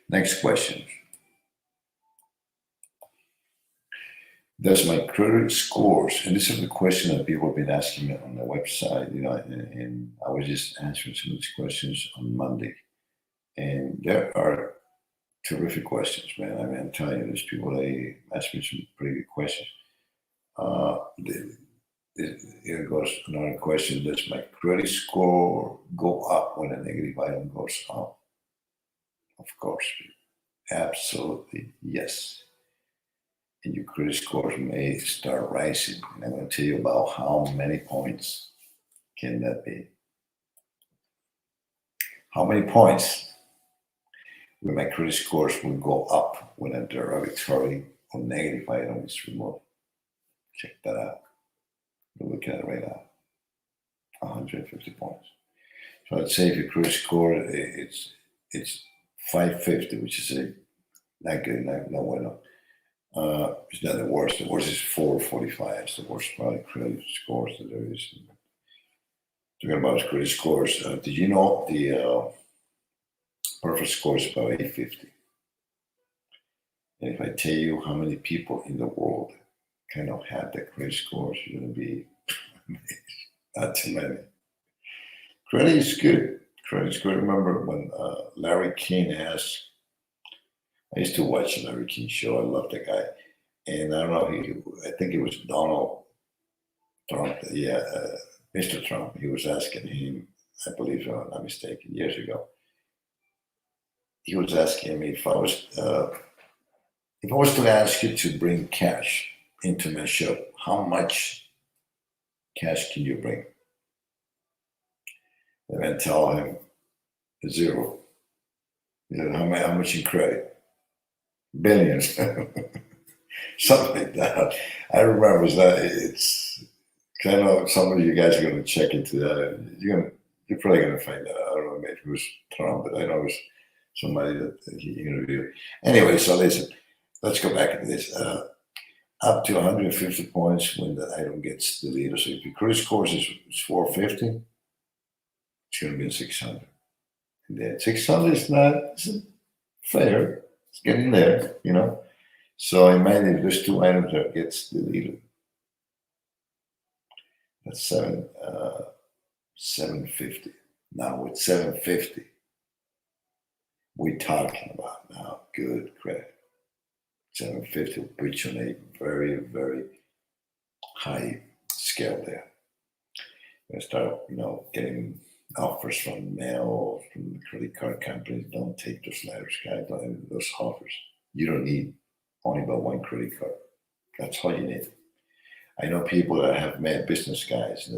A: Next question. Does my credit scores, and this is the question that people have been asking me on the website, and I was just answering some of these questions on Monday. And there are terrific questions, man. I mean, I'm telling you, there's people that ask me some pretty good questions. Here goes another question. Does my credit score go up when a negative item goes up? Of course. Absolutely, yes. And your credit scores may start rising. And I'm going to tell you about how many points can that be. How many points will my credit scores will go up when a derogatory or negative item is removed? Check that out. We're looking at it right now. 150 points. So I'd say if your credit score it's 550, which is not good, not bueno. It's not the worst. The worst is 445. It's the worst probably credit scores that there is. Talking about credit scores, did you know the perfect score is about 850? And if I tell you how many people in the world kind of have that credit scores, you're going to be not too many. Credit is good. Credit is good. Remember when Larry King asked, I used to watch the Larry King show. I love the guy. And I don't know, I think it was Donald Trump, yeah, Mr. Trump. He was asking him, I believe, if I'm not mistaken, years ago. He was asking me if I was to ask you to bring cash into my shop, how much cash can you bring? And I tell him zero. You know, how much in credit? Billions, something like that. I remember that it's. Cause I know some of you guys are going to check into that. You're probably going to find that. I don't know, maybe it was Trump, but I know it was somebody that he interviewed. Anyway, so listen, let's go back into this. Up to 150 points when the item gets deleted. So if your credit score is 450, it's going to be a 600. And then 600 is not fair. It's getting there, you know. So imagine if there's two items that gets deleted. That's 750. Now with 750, we're talking about now good credit. 750 will put you on a very, very high scale there. You start, getting offers from mail, from the credit card companies. Don't take those letters, guys. Don't those offers. You don't need only about one credit card. That's all you need. I know people that have met business guys.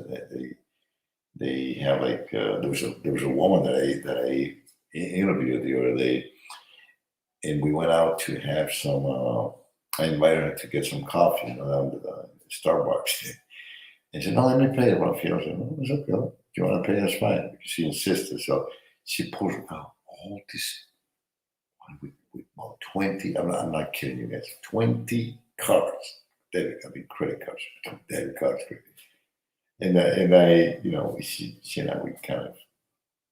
A: They have like there was a woman that I interviewed the other day, and we went out to have some. I invited her to get some coffee, down to Starbucks, and she said, "No, let me pay it." I said, "No, it's okay. If you want to pay, that's fine." Because she insisted. So she pulled out all this with about 20. I'm not kidding you guys. 20 cards, credit cards, debit cards. And I, she and I, we kind of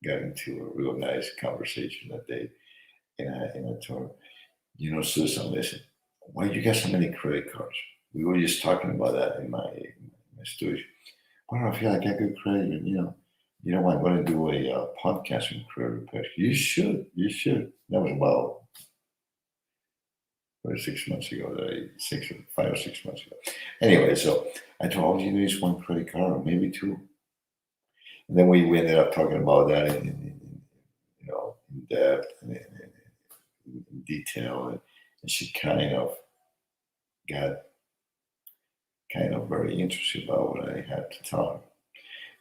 A: got into a real nice conversation that day. And I told her, Susan, listen, why do you got so many credit cards? We were just talking about that in my studio. Well, I feel like I got good credit, and I'm going to do a podcast on credit repair. You should. That was about 6 months ago, 5 or 6 months ago. Anyway, so I told her, all you need is one credit card, or maybe two. And then we ended up talking about that in depth and in detail, and she kind of got very interested about what I had to tell her.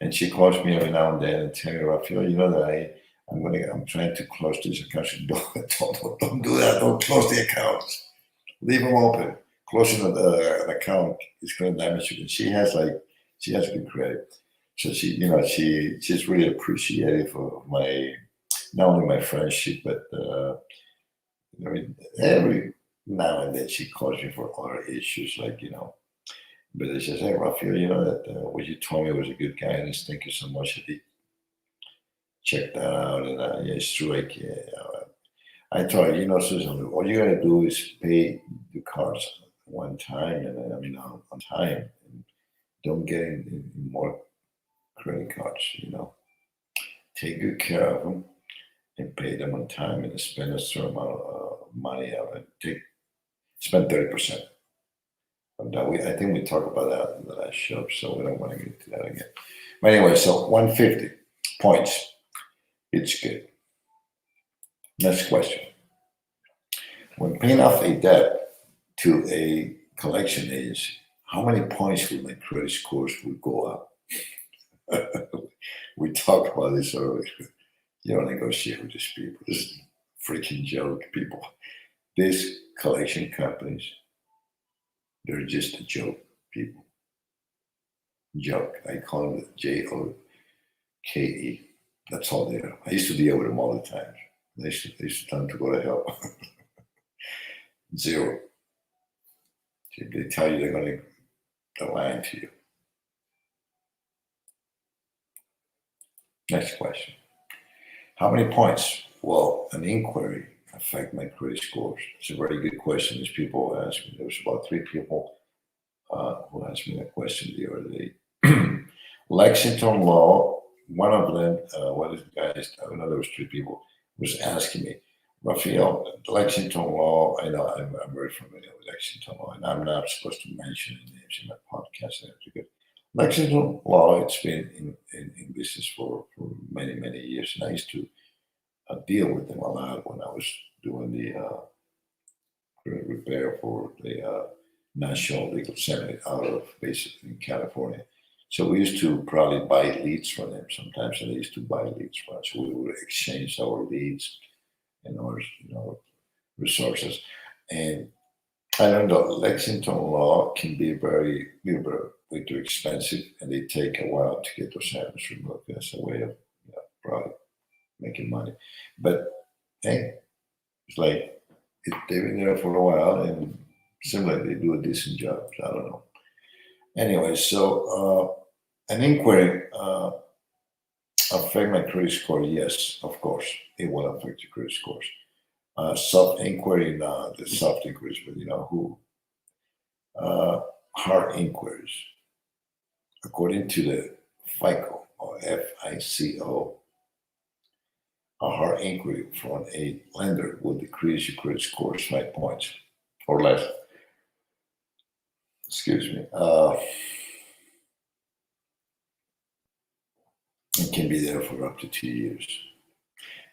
A: And she calls me every now and then and tells me, Rafael, that I'm trying to close this account. She don't do that. Don't close the accounts. Leave them open. Closing an account is going to damage you. And she has good credit. So she's really appreciative for not only my friendship, but every now and then she calls me for other issues, but she says, "Hey, Rafael, that what you told me was a good guidance. Thank you so much. I did check that out, and yeah, it's true. I told her, Susan, all you gotta do is pay the cards one time, and on time, and don't get in more credit cards. Take good care of them and pay them on time, and spend a certain amount of money of it. Spend 30%." I think we talked about that in the last show, so we don't want to get into that again. But anyway, so 150 points. It's good. Next question. When paying off a debt to a collection agency, how many points will my credit scores will go up? We talked about this earlier. You don't negotiate with these people. This is a freaking joke, people. These collection companies, they're just a joke, people. Joke. I call them JOKE. That's all they are. I used to deal with them all the time. They used to tell them to go to hell. Zero. They tell you they're lying to you. Next question. How many points will an inquiry affect my credit scores? It's a very good question. These people asked me. There was about 3 people who asked me that question the other day. Lexington Law, one of them, one of the guys, I know there was 3 people, was asking me, Raphael, Lexington law, I know I'm very familiar with Lexington law, and I'm not supposed to mention any names in my podcast because Lexington law, it's been in business for many, many years. And I used to deal with them a lot when I was doing the repair for the National Legal Center out of basically in California. So we used to probably buy leads from them sometimes, and they used to buy leads from us. So we would exchange our leads and our resources. And I learned that Lexington law can be way too expensive, and they take a while to get those items removed. That's a way of probably making money. But hey, it's like they've been there for a while, and seems like they do a decent job. So I don't know. Anyway, so an inquiry affect my credit score? Yes, of course, it will affect your credit scores. Soft inquiry, no, the soft inquiries, but who hard inquiries, according to the FICO or FICO, a hard inquiry from a lender will decrease your credit scores 5 points or less. Excuse me. It can be there for up to 2 years,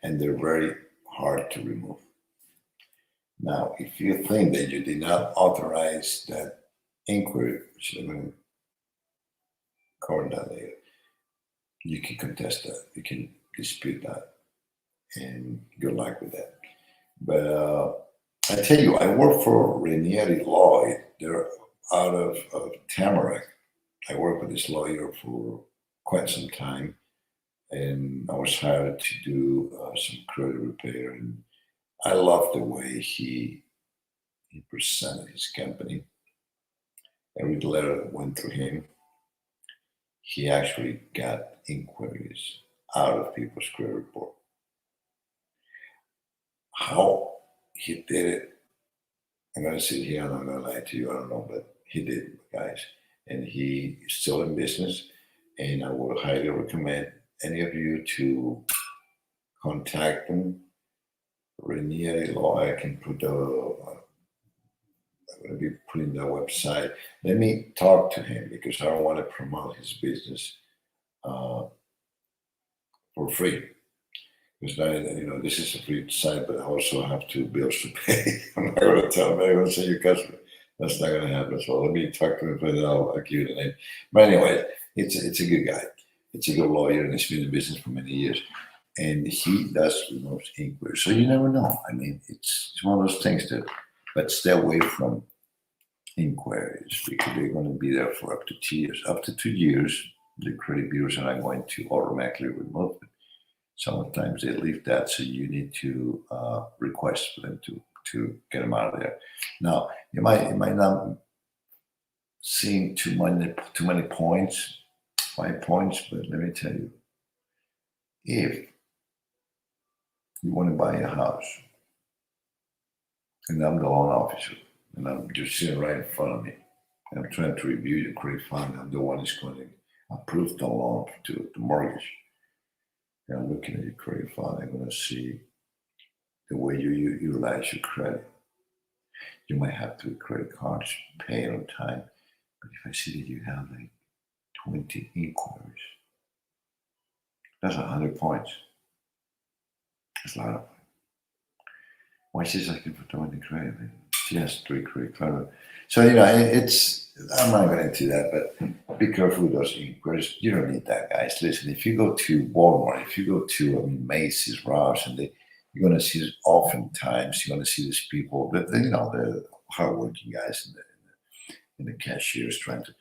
A: and they're very hard to remove. Now, if you think that you did not authorize that inquiry, which I'm going to cover that later, you can contest that. You can dispute that, and good luck with that. But I tell you, I work for Ranieri Law. They're out of Tamarack. I worked with this lawyer for quite some time, and I was hired to do some credit repair. And I love the way he presented his company. Every letter that went through him, he actually got inquiries out of people's credit report. How he did it, I'm going to sit here and I'm going to lie to you. I don't know, but he did, guys. And he is still in business. And I would highly recommend any of you to contact him. Ranieri Law, I can put I'm going to be putting the website. Let me talk to him because I don't want to promote his business uh, for free. Because now, this is a free site, but I also have two bills to pay. I'm not going to tell him, I'm going to say your customer. That's not going to happen. So let me talk to him, but I'll give you the name. But anyway, it's a good guy. It's a good lawyer, and he's been in business for many years. And he does remove inquiries. So you never know. I mean, it's one of those things but stay away from inquiries because they're going to be there for up to 2 years. Up to 2 years, the credit bureaus are not going to automatically remove it. Sometimes they leave that, so you need to request for them to get them out of there. Now, it might not seem too many points, 5 points, but let me tell you, if you want to buy a house, and I'm the loan officer, and I'm just sitting right in front of me, and I'm trying to review your credit file, I'm the one who's going to approve the loan to the mortgage. And I'm looking at your credit file, I'm going to see the way you utilize your credit. You might have 3 credit cards, pay it on time, but if I see that you have like 20 inquiries, that's 100 points. That's a lot of points. Why she's asking for 20 credit? She has 3 credit cards. So, I'm not going into that, but be careful with those inquiries. You don't need that, guys. Listen, if you go to Walmart, if you go to Macy's, Ross, and you're going to see oftentimes, you're going to see these people, the hardworking guys and the cashiers trying to,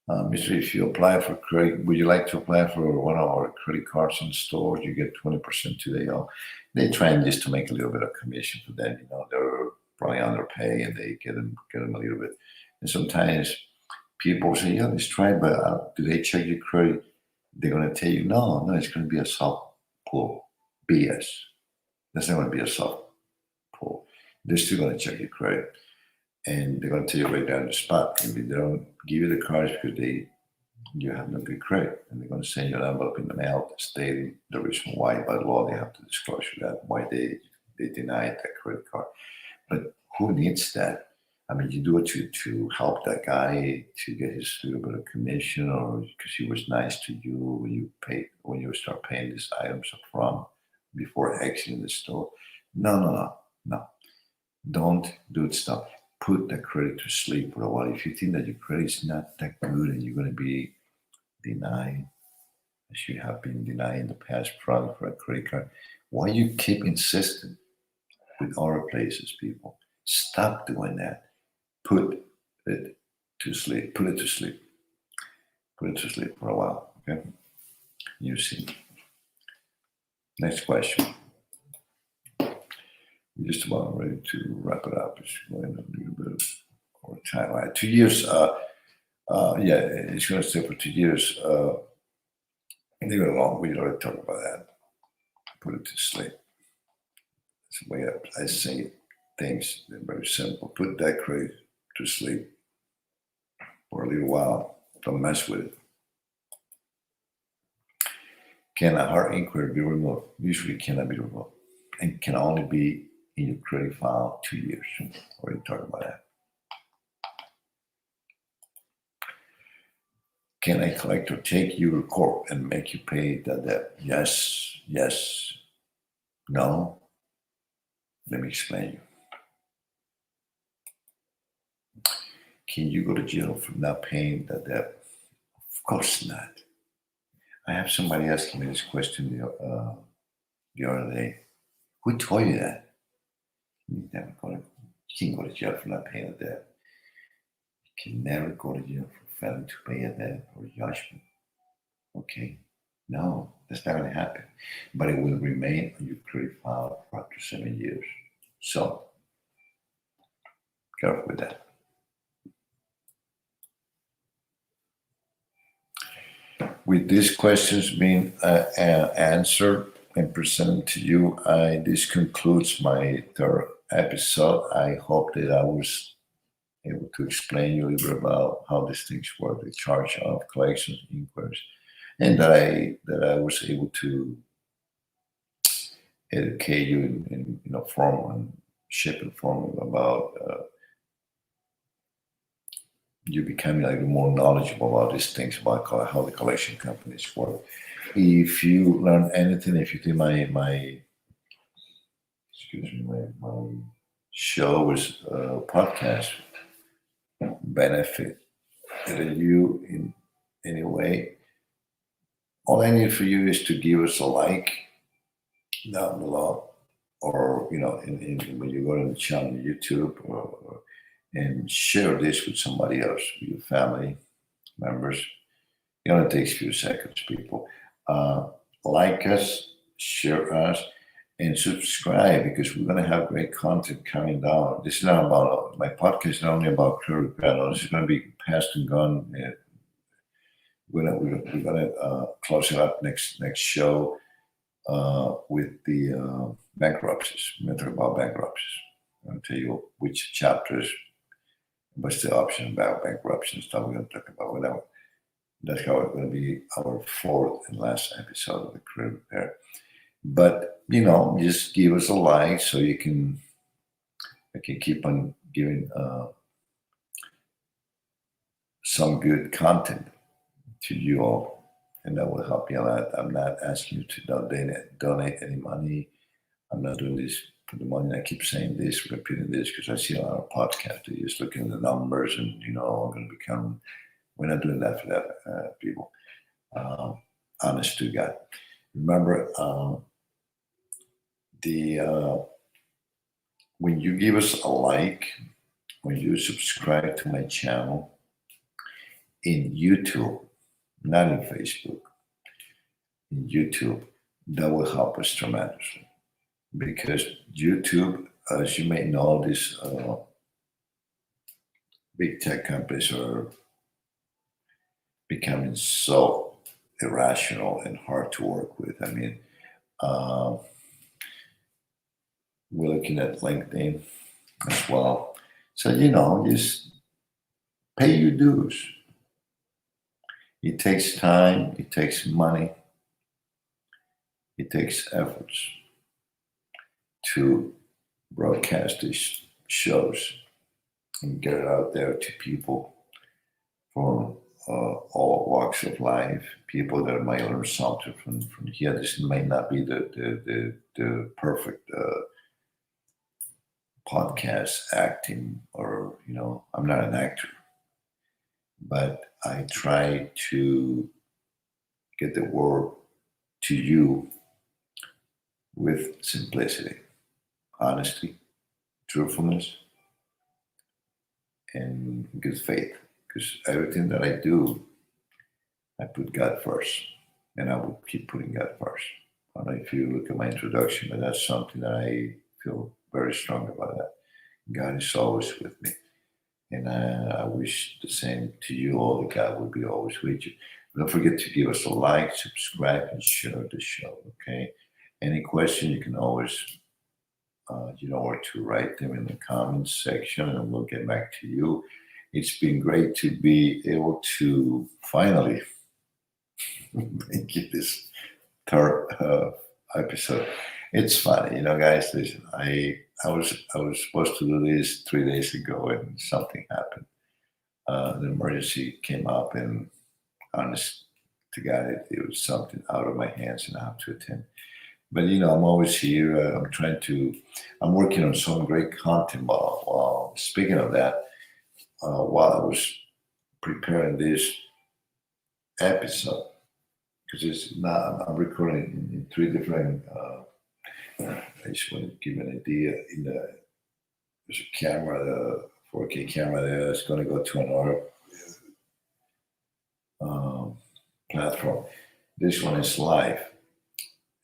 A: Mr. If you apply for credit, would you like to apply for one of our credit cards in stores? You get 20% today off. They trying just to make a little bit of commission for them. They're probably underpay and they get them a little bit. And sometimes people say, yeah, let's try, but do they check your credit? They're going to tell you, no, it's going to be a soft pull. BS. That's not going to be a soft pull. They're still going to check your credit. And they're going to tell you right down the spot. Maybe they don't give you the cards because you have no good credit. And they're going to send you an envelope in the mail stating the reason why by law they have to disclose that, why they they denied that credit card. But who needs that? I mean, you do it to help that guy to get his little bit of commission, or because he was nice to you when you start paying these items up front before exiting the store. No, no, no, no. Don't do it. Stuff. Put the credit to sleep for a while. If you think that your credit is not that good and you're going to be denied, as you have been denied in the past, probably for a credit card, why you keep insisting with other places, people? Stop doing that. Put it to sleep. Put it to sleep. Put it to sleep for a while. Okay. You see. Next question. We're just about ready to wrap it up. It's going a little bit over time. All right. 2 years. Yeah, it's going to stay for 2 years. Leave it alone. We already talked about that. Put it to sleep. It's the way I say things. They're very simple. Put that credit to sleep for a little while. Don't mess with it. Can a hard inquiry be removed? Usually cannot be removed. And can only be in your credit file 2 years. Already talked about that. Can a collector take you to court and make you pay the debt? Yes, yes, no. Let me explain you. Can you go to jail for not paying the debt? Of course not. I have somebody asking me this question the other day. Who told you that? You can't go to jail for not paying a debt. You can never go to jail for failing to pay a debt or judgment. Okay? No, that's not going to happen. But it will remain on your credit file for up to 7 years. So, careful with that. With these questions being answered and presented to you, this concludes my third episode. I hope that I was able to explain you a little bit about how these things work, the charge of collections, inquiries, and that I was able to educate you in form and shape and form about you becoming like more knowledgeable about these things about how the collection companies work. If you learn anything, if you think my show was podcast benefit you in any way, all I need for you is to give us a like down below, or when you go to the channel YouTube, and share this with somebody else, with your family members. It only takes a few seconds, people. Like us, share us, and subscribe, because we're going to have great content coming down. This is not about my podcast. Is not only about credit repair. This is going to be past and gone. We're gonna close it up next show with the bankruptcies. We're going to talk about bankruptcies. I'm going to tell you which chapters, what's the option about bankruptcy and stuff. We're going to talk about whatever. That's how it's going to be our fourth and last episode of the credit repair. But just give us a like so I can keep on giving some good content to you all, and that will help you a lot. I'm not asking you to donate any money. I'm not doing this for the money. I keep saying this, repeating this, because I see a lot of podcasts. They just looking at the numbers and I'm going to become. We're not doing that for that, people. Honest to God. Remember, when you give us a like, when you subscribe to my channel in YouTube, not in Facebook, in YouTube, that will help us tremendously. Because YouTube, as you may know, these big tech companies are becoming so irrational and hard to work with. I mean, we're looking at LinkedIn as well. So, just pay your dues. It takes time, it takes money, it takes efforts. to broadcast these shows and get it out there to people from all walks of life, people that might learn something from here. This may not be the perfect podcast acting, or I'm not an actor, but I try to get the word to you with simplicity, honesty, truthfulness, and good faith. Because everything that I do, I put God first, and I will keep putting God first. I don't know if you look at my introduction, but that's something that I feel very strong about. That God is always with me, and I wish the same to you all. That God will be always with you. Don't forget to give us a like, subscribe, and share the show. Okay. Any question, you can always, you know where to write them in the comments section, and we'll get back to you. It's been great to be able to finally bring you this third episode. It's funny, guys. Listen, I was supposed to do this 3 days ago, and something happened. The emergency came up, and honest to God, it was something out of my hands, and I have to attend. But I'm always here. I'm working on some great content. While speaking of that, while I was preparing this episode, because it's not, I'm recording in three different. I just want to give you an idea. There's a camera, the 4K camera there. It's going to go to another platform. This one is live,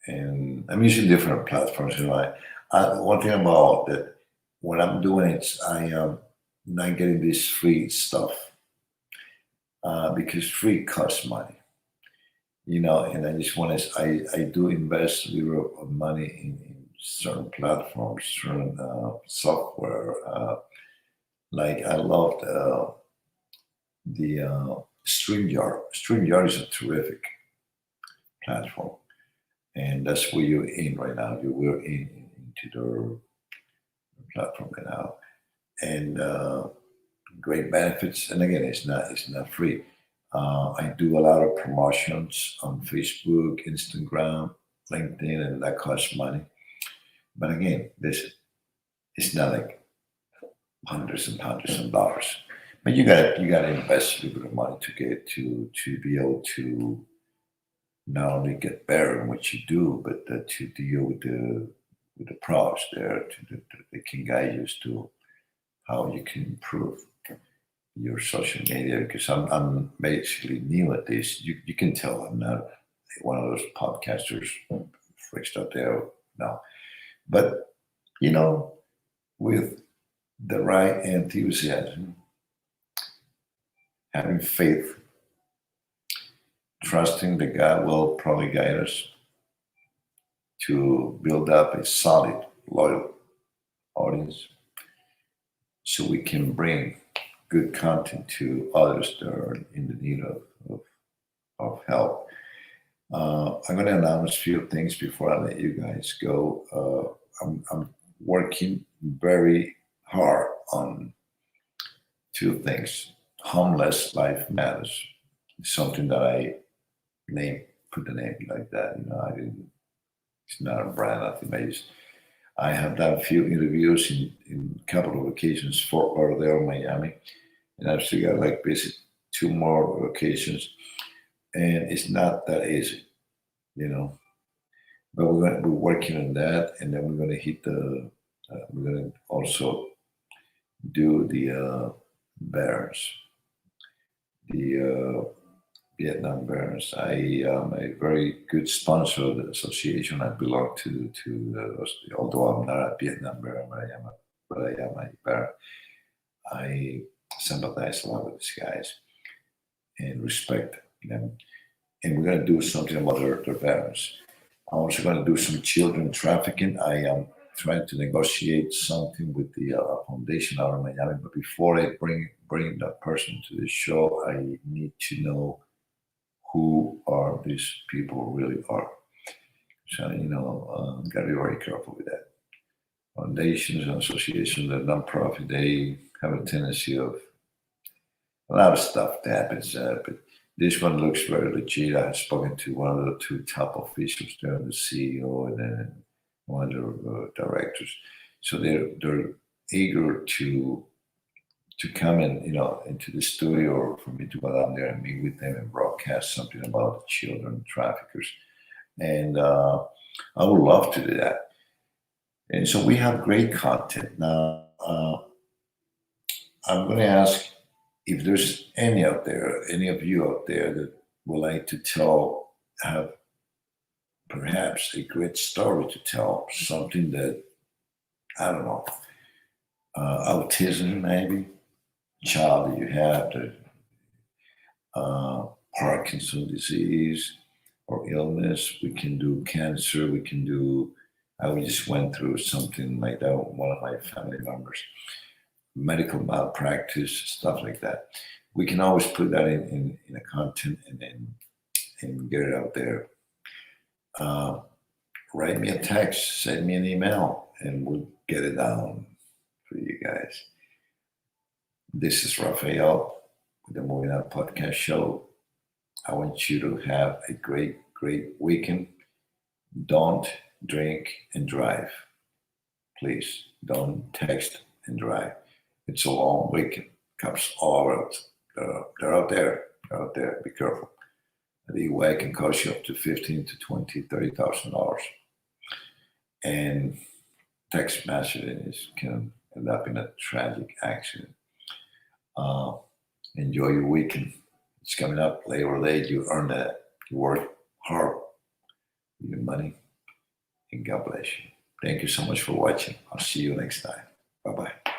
A: and I'm using different platforms. One thing about that, when I'm doing it, I am not getting this free stuff because free costs money. And I just want to, I do invest a little of money in certain platforms, certain software. Like I loved the StreamYard. StreamYard is a terrific platform, and that's where you're in right now. We're into the platform right now, and great benefits. And again, it's not free. I do a lot of promotions on Facebook, Instagram, LinkedIn, and that costs money. But again, it's not like hundreds and hundreds of dollars. But you gotta invest a little bit of money to get to be able to not only get better in what you do, but to deal with the pros there that can guide you as to how you can improve your social media. Because I'm basically new at this. You can tell I'm not one of those podcasters freaks out there now. But with the right enthusiasm, having faith, trusting that God will probably guide us to build up a solid, loyal audience so we can bring good content to others that are in the need of help. I'm going to announce a few things before I let you guys go. I'm working very hard on two things. Homeless Life Matters. It's something that I put the name like that. I didn't. It's not a brand. I have done a few interviews in a couple of occasions, Fort Lauderdale, Miami, and I've still got like visit two more locations, and it's not that easy. But we're working on that, and then we're gonna hit the. We're gonna also do the Barons, the Vietnam Barons. I am a very good sponsor of the association. I belong to although I'm not a Vietnam Baron, but I am a Baron. I sympathize a lot with these guys and respect them. And we're going to do something about their Barons. I'm also going to do some children trafficking. I am trying to negotiate something with the foundation out of Miami. But before I bring that person to the show, I need to know who are these people really are. So, got to be very careful with that. foundations and associations, the nonprofit, they have a tendency of a lot of stuff that happens, but this one looks very legit. I've spoken to one of the two top officials there, the CEO and then one of the directors. So they're eager to come in, into the studio or for me to go down there and meet with them and broadcast something about the children traffickers. And I would love to do that. And so we have great content. Now, I'm going to ask if there's any out there, any of you out there that would like to have perhaps a great story to tell, something that, I don't know, autism maybe, child that you have, the Parkinson's disease or illness. We can do cancer. We can do, I just went through something like that with one of my family members, medical malpractice, stuff like that. We can always put that in a content and get it out there. Write me a text, send me an email, and we'll get it down for you guys. This is Rafael with the Moving Out Podcast Show. I want you to have a great, great weekend. Don't drink and drive. Please don't text and drive. It's a long weekend. Cops all out. They're out there. They're out there. Be careful. The DUI can cost you up to $15,000 to $20,000, $30,000. And text messages can end up in a tragic accident. Enjoy your weekend. It's coming up. Labor Day. You earn that. You work hard with your money. And God bless you. Thank you so much for watching. I'll see you next time. Bye-bye.